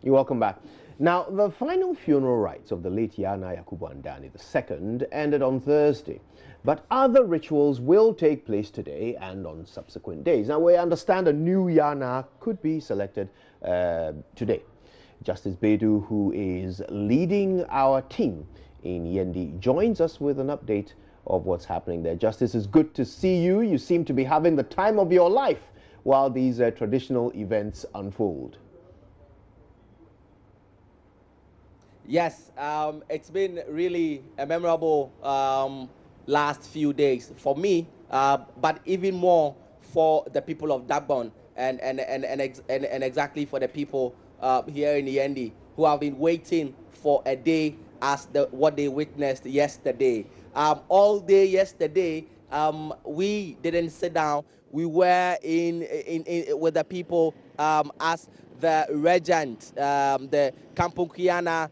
You're welcome back. Now, the final funeral rites of the late Yaa Naa Andani II ended on Thursday, but other rituals will take place today and on subsequent days. Now, we understand a new Yaa Naa could be selected today. Justice Bedu, who is leading our team in Yendi, joins us with an update of what's happening there. Justice, it's good to see you. You seem to be having the time of your life while these traditional events unfold. Yes, it's been really a memorable last few days for me, but even more for the people of Dagbon and exactly for the people here in Yendi who have been waiting for a day as what they witnessed yesterday. All day yesterday, we didn't sit down. We were in with the people as the regent, the Kampunkiana,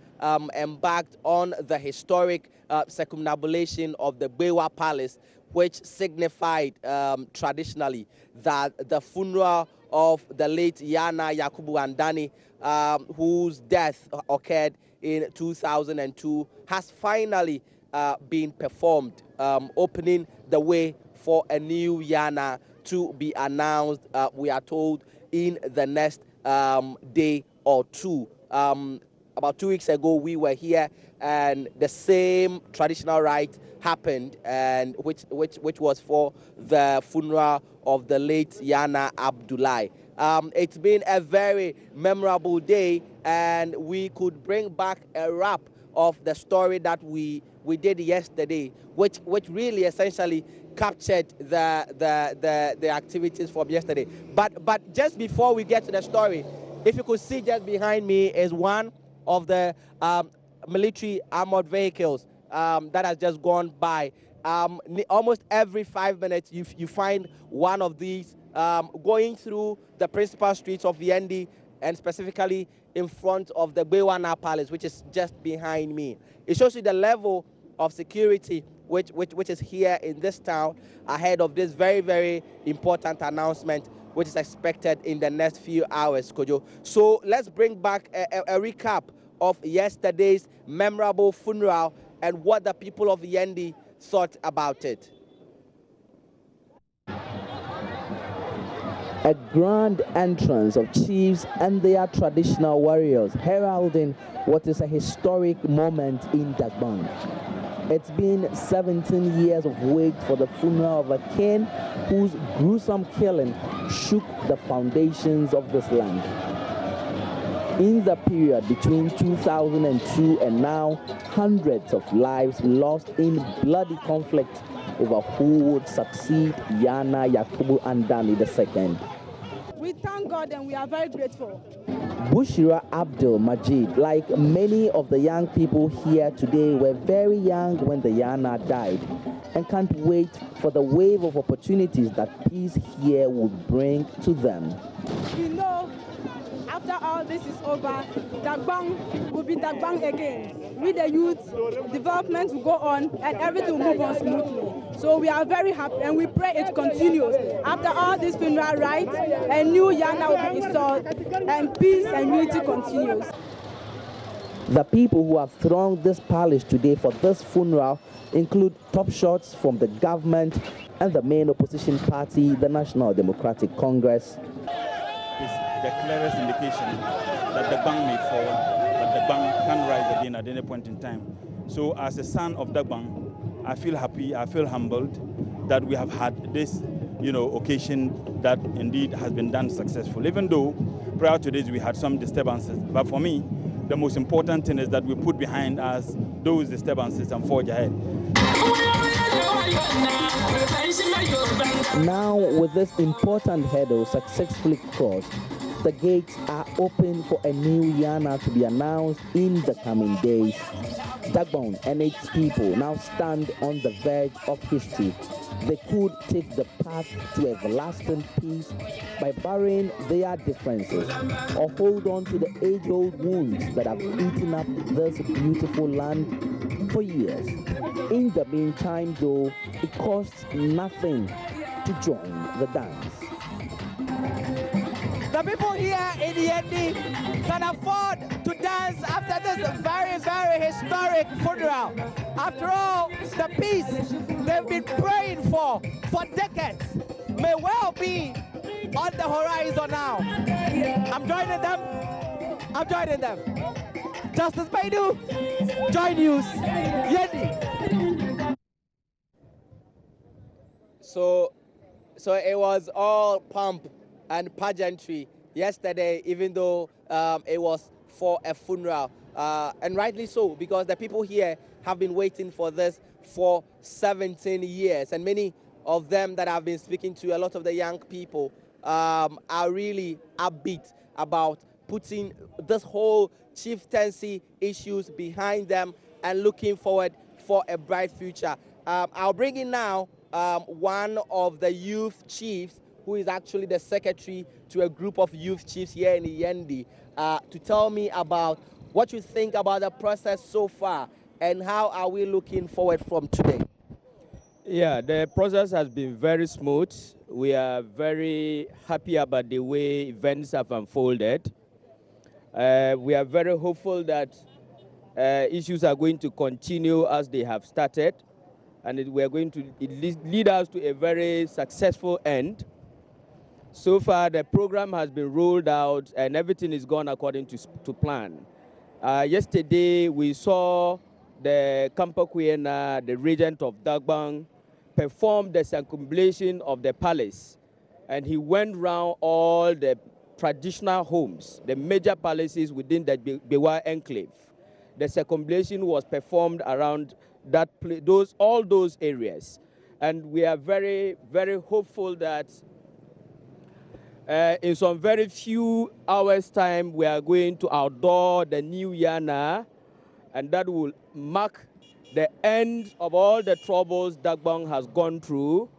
embarked on the historic circumnavigation of the Bewa Palace, which signified traditionally that the funeral of the late Yaa Naa Andani, whose death occurred in 2002, has finally been performed, opening the way for a new Yaa Naa to be announced, we are told, in the next day or two. About 2 weeks ago, we were here, and the same traditional rite happened, and which was for the funeral of the late Yaa Naa Abdullahi. It's been a very memorable day, and we could bring back a wrap of the story that we did yesterday, which really essentially captured the activities from yesterday. But just before we get to the story, if you could see just behind me is one of the military armored vehicles that has just gone by. Almost every 5 minutes you find one of these going through the principal streets of Yendi, and specifically in front of the Yaa Naa Palace, which is just behind me. It shows you the level of security which is here in this town ahead of this very, very important announcement, which is expected in the next few hours, Kojo. So let's bring back a recap of yesterday's memorable funeral and what the people of Yendi thought about it. A grand entrance of chiefs and their traditional warriors heralding what is a historic moment in Dagbon. It's been 17 years of wait for the funeral of a king whose gruesome killing shook the foundations of this land. In the period between 2002 and now, hundreds of lives lost in bloody conflict over who would succeed Yaa Naa Andani II. We thank God and we are very grateful. Bushira Abdul Majid, like many of the young people here today, were very young when the Yaa Naa died and can't wait for the wave of opportunities that peace here would bring to them. We know after all this is over, Dagbon will be Dagbon again. We the youth, development will go on and everything will move on smoothly. So we are very happy and we pray it continues. After all this funeral rites, a new Yaa Naa will be installed and peace and unity continues. The people who have thronged this palace today for this funeral include top shots from the government and the main opposition party, the National Democratic Congress. Is the clearest indication that the Dagbon may fall, but the Dagbon can rise again at any point in time. So as a son of Dagbon, I feel happy, I feel humbled that we have had this, occasion that indeed has been done successful. Even though prior to this we had some disturbances, but for me, the most important thing is that we put behind us those disturbances and forge ahead. Now, with this important hurdle successfully crossed, the gates are open for a new Yaa Naa to be announced in the coming days. Dagbon and its people now stand on the verge of history. They could take the path to everlasting peace by burying their differences or hold on to the age-old wounds that have eaten up this beautiful land for years. In the meantime, though, it costs nothing to join the dance. The people here in Yendi can afford to dance after this very, very historic funeral. After all, the peace they've been praying for decades may well be on the horizon now. I'm joining them. I'm joining them. Justice Baidu, JoyNews, Yendi. So it was all pomp and pageantry yesterday, even though it was for a funeral. And rightly so, because the people here have been waiting for this for 17 years. And many of them that I've been speaking to, a lot of the young people, are really upbeat about putting this whole chieftaincy issues behind them and looking forward for a bright future. I'll bring in now one of the youth chiefs, who is actually the secretary to a group of youth chiefs here in Yendi, to tell me about what you think about the process so far and how are we looking forward from today. Yeah, the process has been very smooth. We are very happy about the way events have unfolded. We are very hopeful that issues are going to continue as they have started, and we are going to lead us to a very successful end. So far, the program has been rolled out, and everything is gone according to plan. Yesterday, we saw the Kampakwena, the regent of Dagbon, perform the circumambulation of the palace, and he went round all the traditional homes, the major palaces within the Bewa enclave. The circumambulation was performed around that all those areas, and we are very, very hopeful that in some very few hours' time, we are going to outdoor the new Yaa Naa, and that will mark the end of all the troubles Dagbon has gone through,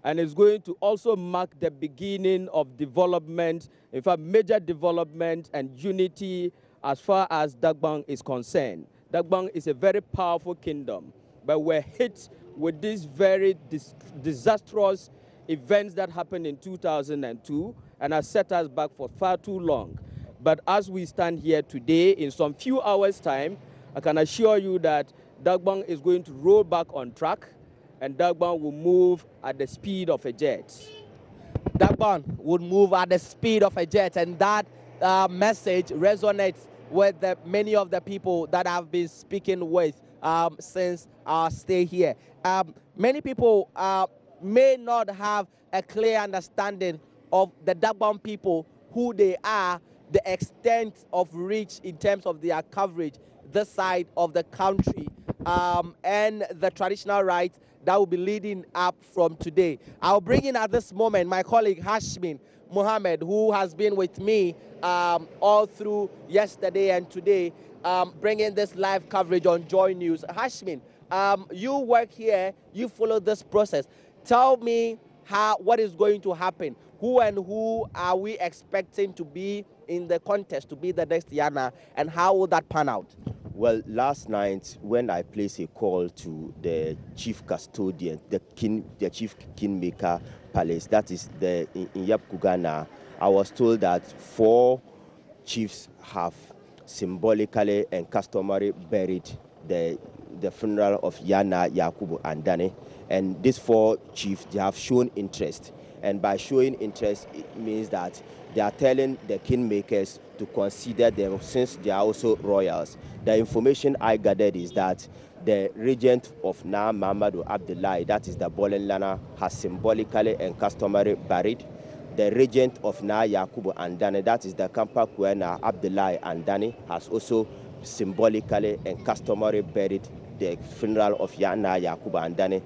and it's going to also mark the beginning of development, in fact, major development and unity as far as Dagbon is concerned. Dagbon is a very powerful kingdom, but we're hit with these very disastrous events that happened in 2002 and has set us back for far too long. But as we stand here today, in some few hours' time, I can assure you that Dagbon is going to roll back on track, and Dagbon will move at the speed of a jet. Dagbon would move at the speed of a jet, and that message resonates with many of the people that I've been speaking with since our stay here. Many people may not have a clear understanding of the Dagbon people, who they are, the extent of reach in terms of their coverage this side of the country, and the traditional rites that will be leading up from today. I'll bring in at this moment my colleague Hashmin Mohammed, who has been with me all through yesterday and today, bringing this live coverage on JoyNews. Hashmin, you work here, you follow this process. Tell me what is going to happen. Who and who are we expecting to be in the contest to be the next Yaa Naa, and how will that pan out? Well, last night when I placed a call to the chief custodian, the chief Kingmaker Palace, that is in Yapkugana, I was told that 4 chiefs have symbolically and customarily buried the funeral of Yaa Naa, Yakubu, and Dane. And these 4 chiefs, they have shown interest. And by showing interest, it means that they are telling the Kingmakers to consider them, since they are also royals. The information I gathered is that the regent of Naa Mamadu Abdullahi, that is the Bolenlana, has symbolically and customarily buried. The regent of Naa Yakubu and Dane, that is the Kampa Kwena Abdullahi and Dane, has also symbolically and customarily buried the funeral of Yaa Naa Yakubu and Dane.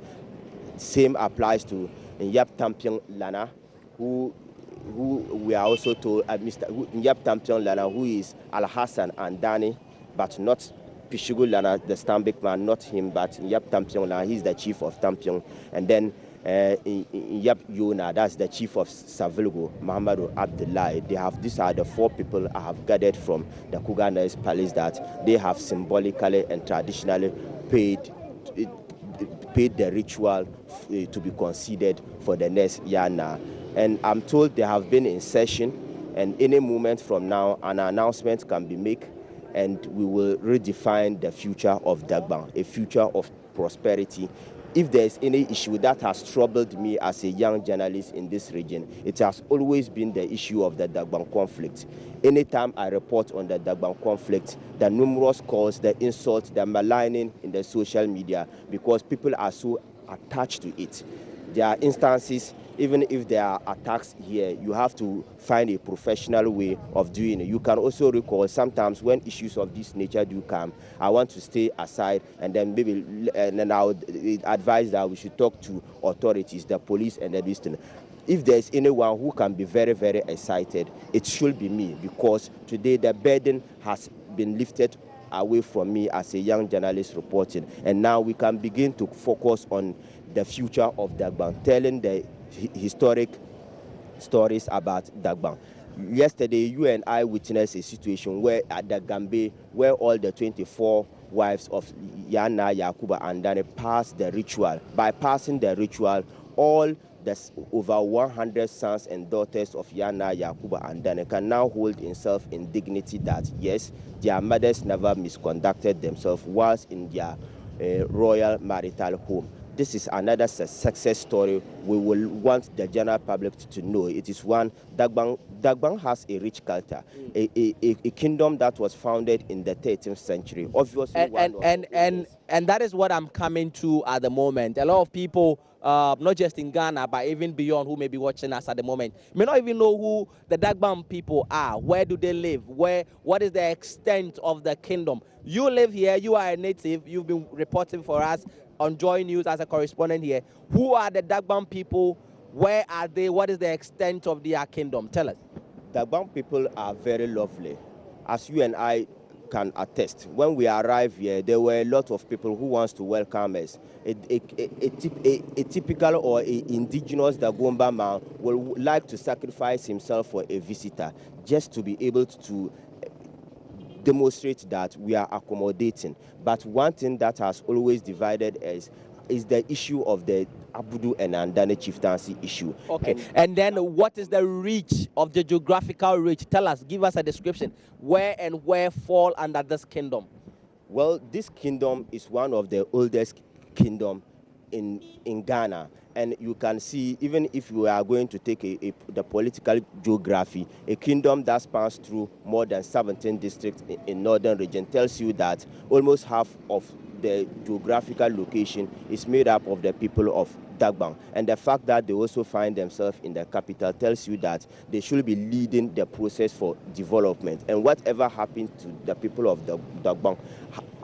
Same applies to Yap Tampion Lana, who we are also told, Yap Tampion Lana, who is Al Hassan and Dani, but not Pishugu Lana, the Stambik man, not him, but Yap Tampion Lana, he's the chief of Tampion. And then Yap Yaa Naa, that's the chief of Savilgo, Muhammadu Abdullahi. These are the 4 people I have gathered from the Kugana's palace that they have symbolically and traditionally paid the ritual to be considered for the next Yaa Naa. And I'm told they have been in session, and any moment from now, an announcement can be made and we will redefine the future of Dagbon, a future of prosperity. If there's any issue that has troubled me as a young journalist in this region, it has always been the issue of the Dagbon conflict. Anytime I report on the Dagbon conflict, the numerous calls, the insults, the maligning in the social media, because people are so attached to it. There are instances, even if there are attacks here, you have to find a professional way of doing it. You can also recall sometimes when issues of this nature do come, I want to stay aside, and then I would advise that we should talk to authorities, the police and the district. If there's anyone who can be very, very excited, it should be me, because today the burden has been lifted away from me as a young journalist reporting, and now we can begin to focus on the future of Dagbon, telling the historic stories about Dagbon. Yesterday, you and I witnessed a situation where at the Gambia, where all the 24 wives of Yaa Naa, Yakuba and Dane passed the ritual. By passing the ritual, all the over 100 sons and daughters of Yaa Naa, Yakuba and Dane can now hold themselves in dignity that, yes, their mothers never misconducted themselves whilst in their royal marital home. This is another success story we will want the general public to know. It is one, Dagbon has a rich culture, a kingdom that was founded in the 13th century. Obviously, and that is what I'm coming to at the moment. A lot of people, not just in Ghana, but even beyond, who may be watching us at the moment, may not even know who the Dagbon people are. Where do they live? What is the extent of the kingdom? You live here, you are a native, you've been reporting for us on JoyNews as a correspondent here. Who are the Dagbon people? Where are they? What is the extent of their kingdom? Tell us. Dagbon people are very lovely. As you and I can attest, when we arrived here, there were a lot of people who wants to welcome us. A typical or a indigenous Dagomba man will like to sacrifice himself for a visitor just to be able to demonstrate that we are accommodating. But one thing that has always divided us is the issue of the Abudu and Andane chieftaincy issue. Okay, and then what is the reach of the geographical reach? Tell us, give us a description. Where and where fall under this kingdom? Well, this kingdom is one of the oldest kingdoms in Ghana. And you can see, even if we are going to take the political geography, a kingdom that spans through more than 17 districts in northern region tells you that almost half of the geographical location is made up of the people of Dagbon. And the fact that they also find themselves in the capital tells you that they should be leading the process for development. And whatever happens to the people of Dagbon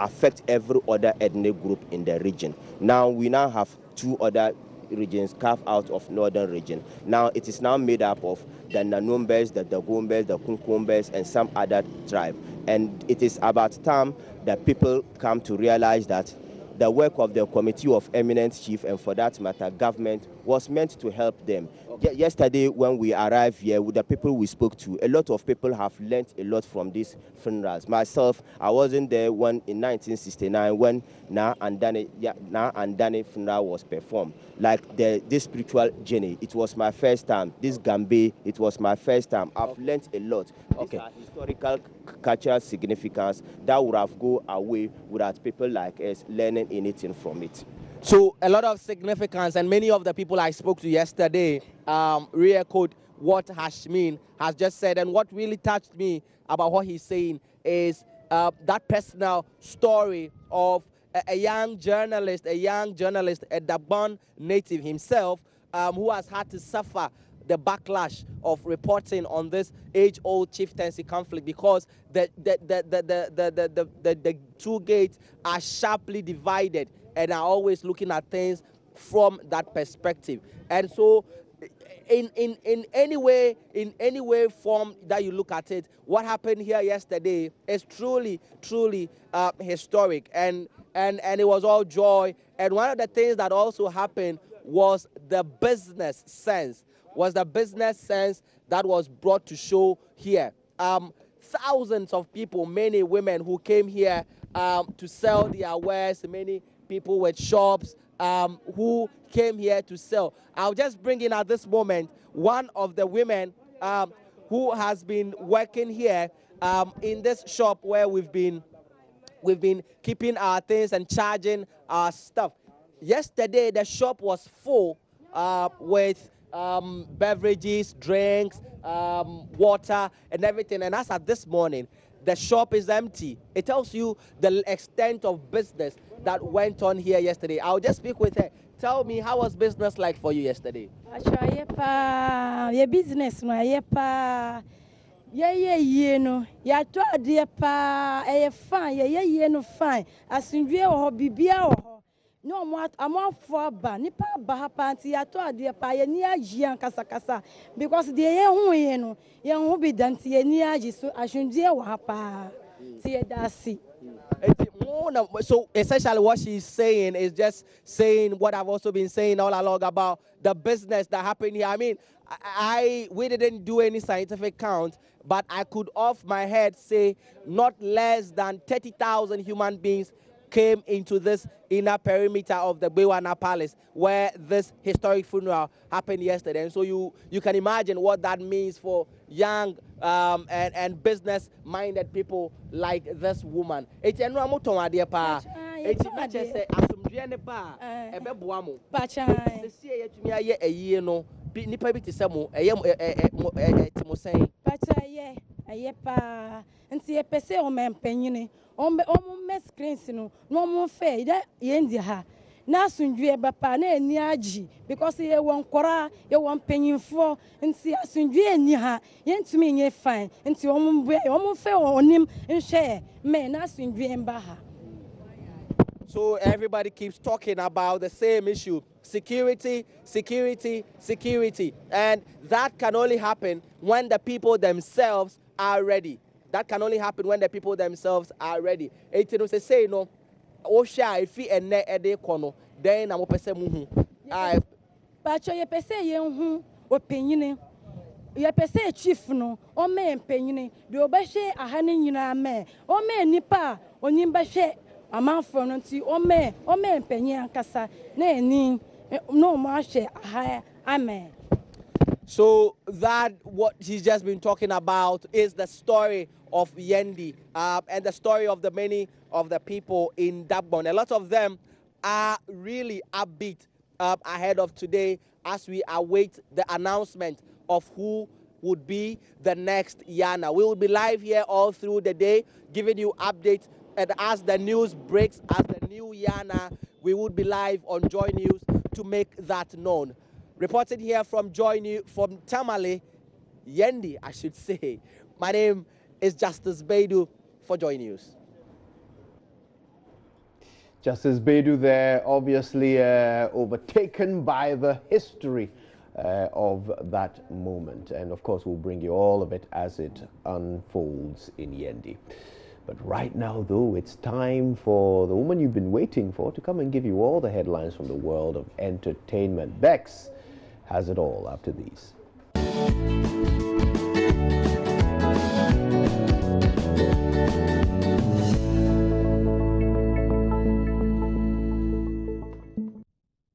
affects every other ethnic group in the region. Now, we now have two other regions carved out of northern region. Now it is now made up of the Nanumbers, the Dagombers, the Kunkumbers, and some other tribe. And it is about time that people come to realize that the work of the Committee of Eminent Chief, and for that matter, government, was meant to help them. Yesterday, when we arrived here, with the people we spoke to, a lot of people have learnt a lot from these funerals. Myself, I wasn't there when in 1969 when Yaa Naa and Dane funeral was performed. Like this spiritual journey, it was my first time. This Gambia, it was my first time. I've learnt a lot. Okay. These are historical, cultural significance that would have gone away without people like us learning anything from it. So a lot of significance, and many of the people I spoke to yesterday re-echoed what Hashmin has just said. And what really touched me about what he's saying is that personal story of a young journalist, a Dagbon native himself, who has had to suffer the backlash of reporting on this age-old chieftaincy conflict because the two gates are sharply divided and are always looking at things from that perspective. And so in any way, form that you look at it, what happened here yesterday is truly historic, and it was all joy. And one of the things that also happened was the business sense, that was brought to show here. Thousands of people, many women who came here to sell their wares, many people with shops who came here to sell. I'll just bring in at this moment one of the women who has been working here in this shop where we've been keeping our things and charging our stuff. Yesterday, the shop was full with beverages, drinks, water, and everything. And as at this morning, the shop is empty. It tells you the extent of business that went on here yesterday. I'll just speak with her. Tell me, how was business like for you yesterday? Your business, yeah, no, ya to adie pa, fine, yeah, no fine. As in view or bibia or no more, I'm on for ba, nipa bahapanti, ya to adie pa, ya near Jian Casacasa, because the young who be done to ye near Jisu, I shouldn't dear wapa, see a So essentially what she's saying is just saying what I've also been saying all along about the business that happened here. I mean, we didn't do any scientific count, but I could off my head say not less than 30,000 human beings came into this inner perimeter of the Yaa Naa Palace where this historic funeral happened yesterday. And so you can imagine what that means for young and business-minded people like this woman. It's a normal thing, dear pa. It's not just say asumdue ne ba ebe boa mo. Se sie yetumi aye ayi no nipa bi te se mo timo sen. Pacha ye aye pa nti e pese o mempanyini o me screens no no mo fe da ye ndi ha na asundue bapa na ani agi because ye won kora ye won panyinfo nti asundue ani ha ye ntumi nye fine nti o mo fe onim nhwe me na asundue mba ha. So everybody keeps talking about the same issue: security, security, security. And that can only happen when the people themselves are ready. That can only happen when the people themselves are ready. Etino se say no, osha ifi ene ede kono, then amo pese muhu. Pacho ye pese ye hu openyine. Ye pese chief no, o me empenyine. De obehwe ahane nyina me. O me nipa onimba hwe amanfo no nti o me empenyin ankasa na eni no mo ahwe aha amen. So that what she's just been talking about is the story of Yendi and the story of the many of the people in Dagbon. A lot of them are really upbeat ahead of today as we await the announcement of who would be the next Yaa Naa. We will be live here all through the day, giving you updates, and as the news breaks, as the new Yaa Naa, we would be live on JoyNews to make that known. Reported here from JoyNews, from Tamale, Yendi, I should say. My name is Justice Baidu for JoyNews. Justice Baidu there, obviously overtaken by the history of that moment. And of course, we'll bring you all of it as it unfolds in Yendi. But right now, though, it's time for the woman you've been waiting for to come and give you all the headlines from the world of entertainment. Bex has it all after these.